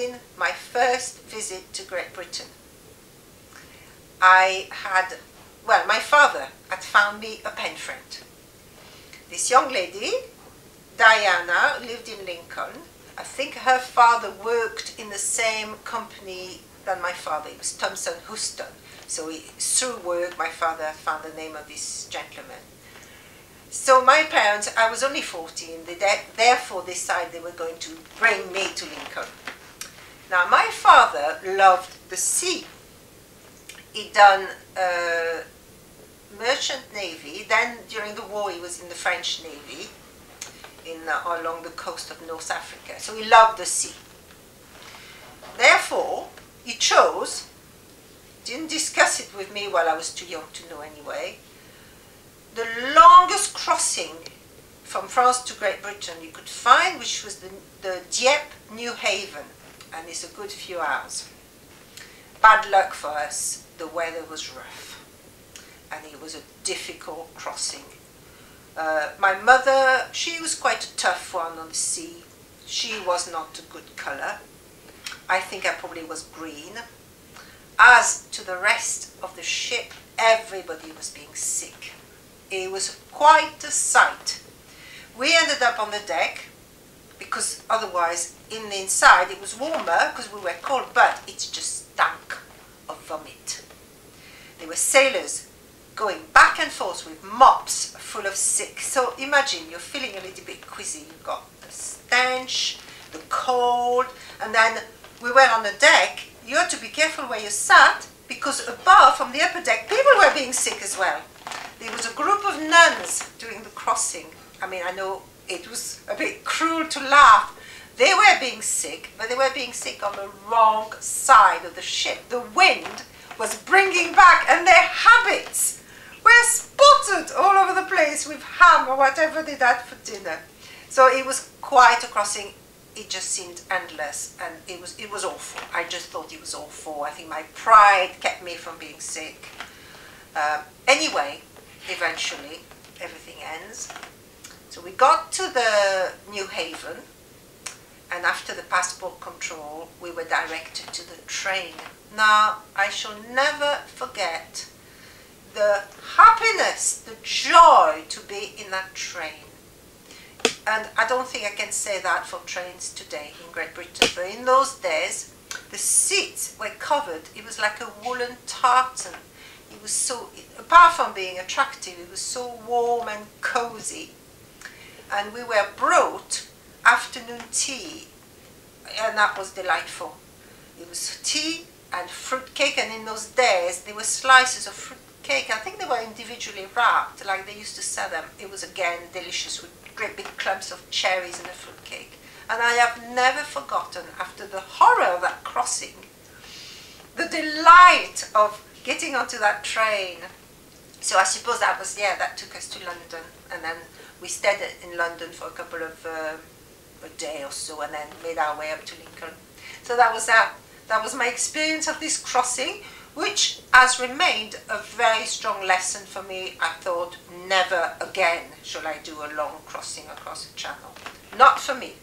14, my first visit to Great Britain. I had, well, my father had found me a pen friend. This young lady, Diana, lived in Lincoln. I think her father worked in the same company than my father. It was Thomson Houston. So through work, my father found the name of this gentleman. So my parents, I was only 14, they therefore decided they were going to bring me to Lincoln. Now my father loved the sea. He'd done merchant navy, then during the war he was in the French Navy along the coast of North Africa, so he loved the sea. Therefore, he chose, didn't discuss it with me while I was too young to know anyway, the longest crossing from France to Great Britain you could find, which was the Dieppe New Haven, and it's a good few hours. Bad luck for us, the weather was rough, and it was a difficult crossing. My mother, she was quite a tough one on the sea. She was not a good colour. I think I probably was green. As to the rest of the ship, everybody was being sick. It was quite a sight. We ended up on the deck, because otherwise in the inside it was warmer because we were cold, but it just stank of vomit. There were sailors going back and forth with mops full of sick. So imagine you're feeling a little bit queasy. You've got the stench, the cold, and then we were on the deck. You had to be careful where you sat, because above, from the upper deck, people were being sick as well. There was a group of nuns doing the crossing. I mean, I know it was a bit cruel to laugh. They were being sick, but they were being sick on the wrong side of the ship. The wind was bringing back, and their habits were spotted all over the place with ham or whatever they had for dinner. So it was quite a crossing. It just seemed endless, and it was awful. I just thought it was awful. I think my pride kept me from being sick. Anyway, eventually everything ends. So we got to the New Haven, and after the passport control we were directed to the train. Now I shall never forget the happiness, the joy to be in that train. And I don't think I can say that for trains today in Great Britain, but in those days the seats were covered. It was like a woolen tartan. It was so, apart from being attractive, it was so warm and cozy. And we were brought afternoon tea, and that was delightful. It was tea and fruit cake, and in those days there were slices of fruit cake. I think they were individually wrapped, like they used to sell them. It was again delicious with great big clumps of cherries in the fruit cake. And I have never forgotten, after the horror of that crossing, the delight of getting onto that train. So I suppose that was, yeah, that took us to London, and then we stayed in London for a couple of a day or so, and then made our way up to Lincoln. So that was my experience of this crossing, which has remained a very strong lesson for me. I thought, never again shall I do a long crossing across the channel. Not for me.